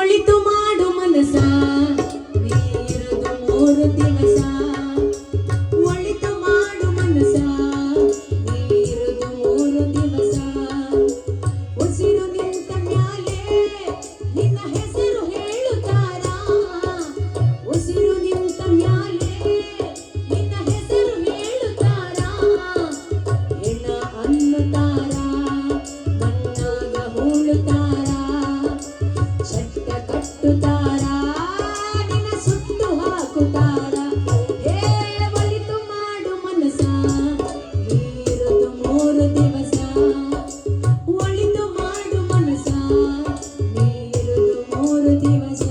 ಒಳಿತು ಮಾಡು ಮನಸ ನೀರದು 3 ದಿವಸ ಒಳಿತು ಮಾಡು ಮನಸ ನೀರದು 3 ದಿವಸ ಉಸಿರು ನಿಂತ ಮ್ಯಾಲೆ ನಿನ್ನ ಹೆಸರು ಹೇಳುತ್ತಾರ ಉಸಿರು ನಿಂತ ಮ್ಯಾಲೆ ನಿನ್ನ ಹೆಸರು ಹೇಳುತ್ತಾರ ಹೆಣ ಅನ್ನುತ್ತಾರ ಮಣ್ಣಾಗ ಹೂಳುತ್ತಾರ ಚಟ್ಟ ಕಟ್ಟುತ್ತಾರ ನಿನ್ನ ಸುಟ್ಟು ಹಾಕುತ್ತಾರ ಹೇ ಒಳಿತು ಮಾಡು ಮನಸ ನೀರದು 3 ದಿವಸ ಒಳಿತು ಮಾಡು ಮನಸ ನೀರದು 3 ದಿವಸ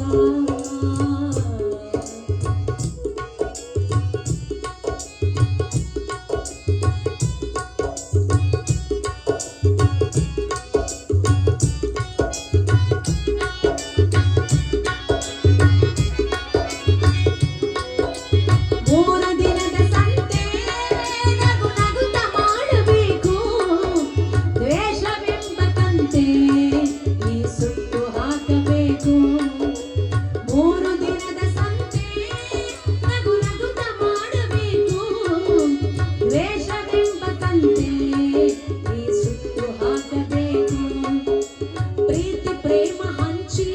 ಮೂರು ದಿನದ ಸಂತೆ ನಗು ನಗುತ್ತ ಮಾಡಬೇಕು ದ್ವೇಷವೆಂಬ ಕಂತೆ ಈ ಸುಟ್ಟು ಹಾಕಬೇಕು 3 ದಿನದ ಸಂತೆ ನಗು ನಗುತ್ತ ಮಾಡಬೇಕು ದ್ವೇಷವೆಂಬ ಕಂತೆ ಈ ಸುಟ್ಟು ಹಾಕಬೇಕು ಪ್ರೀತಿ ಪ್ರೇಮ ಹಂಚಿ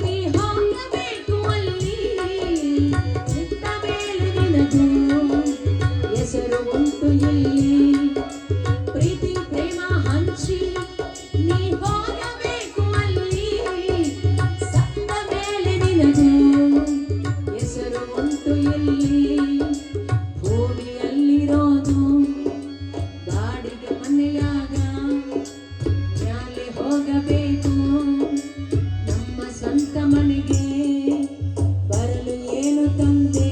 ನೀ ಹೋಗಬೇಕು ಅಲ್ಲಿ ನಿಂತ ಮೇಲೆ ನಿನಗೂ ಹೆಸರು ಉಂಟು ಇಲ್ಲಿ ಪ್ರೀತಿ ಪ್ರೇಮ ಹಂಚಿ ನೀ ಹೋಗಬೇಕು ಅಲ್ಲಿ ಸತ್ತ ಮೇಲೆ ನಿನಗೂ ಹೆಸರು ಉಂಟು ಇಲ್ಲಿ ಭೂಮಿಯಲ್ಲಿರೋದು ಬಾಡಿಗೆ ಮನೆಯಾಗ ಮ್ಯಾಲೆ ಹೋಗಬೇಕು ನಮ್ಮ ಸ್ವಂತ ಮನೆಗೆ ಬರಲು ಏನು ತಂದೆ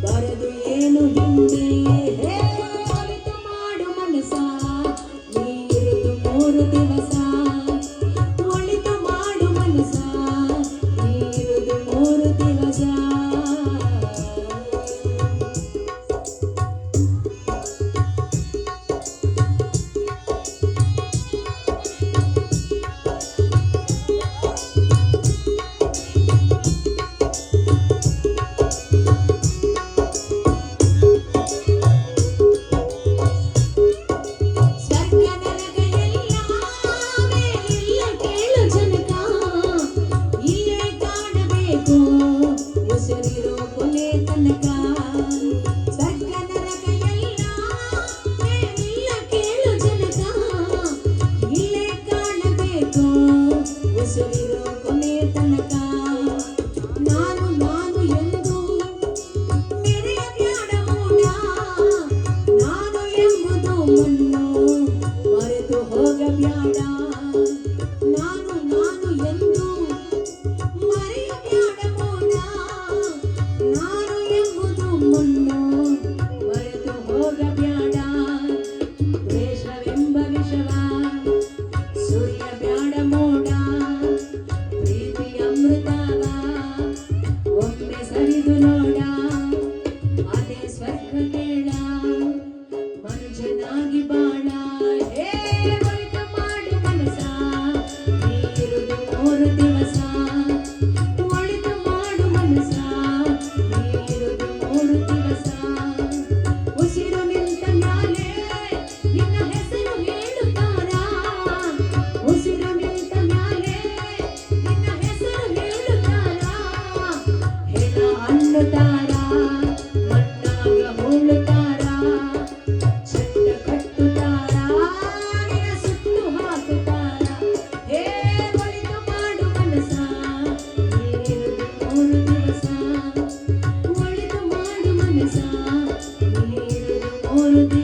ಬರದು ಏನು ಹಿಂದೆ ಹೇ ಒಳಿತು ಮಾಡು ಮನಸ ನೀರದು 3 ದಿವಸ ಒಳಿತು ಮಾಡು ಮನಸ ನೀರದು 3 ದಿವಸ ಸ್ವರ್ಗ ನರಕ ಎಲ್ಲ ಮೇಲಿಲ್ಲ ಕೇಳು ಜನಕ ಇಲ್ಲೇ ಕಾಣಬೇಕು ಉಸಿರಿರೋ ಕೊನೆ ತನಕ ಸ್ವರ್ಗ ನರಕ ಎಲ್ಲ ಮೇಲಿಲ್ಲ ಕೇಳು ಜನಕ ಇಲ್ಲೇ ಕಾಣಬೇಕು ಉಸಿರಿರೋ ಕೊನೆ ತನಕ ನಾನು ನಾನು ಎಂದು ಮೆರೆಯಬ್ಯಾಡ ಮೂಢ ನಾನು ಎಂಬುದು ಮಣ್ಣು ಮರೆತು ಹೋಗಬ್ಯಾಡ ನಾನು ನಾನು ಎಂದು ಮರೆಯಬ್ಯಾಡ ಮೂಢ ನಾನು ಎಂಬುದು ಮಣ್ಣು ಮರೆತು ಹೋಗಬ್ಯಾಡ ದ್ವೇಷವೆಂಬ ವಿಷವ ಸುರಿಯಬ್ಯಾಡ ಮೋಡ ಪ್ರೀತಿ ಅಮೃತವ ಒಮ್ಮೆ ಸರಿದು ನೋಡ ಅದೇ ಸ್ವರ್ಗ ಕೇಳ ಮನುಜನಾಗಿ ಬಾಳ ಹೇ ಒಳಿತು ಮಾಡು ಮನಸ ನೀರದು 3 ದಿವಸ ಒಳಿತು ಮಾಡು ಮನಸ ನೀರದು 3 ದಿವಸ ಉಸಿರು ನಿಂತ ಮ್ಯಾಲೆ ನಿನ್ನ ಹೆಸರು ಹೇಳುತ್ತಾರ ಉಸಿರು ನಿಂತ ಮ್ಯಾಲೆ ನಿನ್ನ ಹೆಸರು ಹೇಳುತ್ತಾರ ಹೆಣ ಅನ್ನುತ್ತಾರ ಮಣ್ಣಾಗ ಹೂಳುತ್ತಾರ ಚಟ್ಟ ಕಟ್ಟುತ್ತಾರ ನಿನ್ನ ಸುಟ್ಟು ಹಾಕುತ್ತಾರ ಹೇ ಒಳಿತು ಮಾಡು ಮನಸ ನೀರದು 3 ದಿವಸ ಒಳಿತು ಮಾಡು ಮನಸ ನೀರದು 3 ದಿವಸ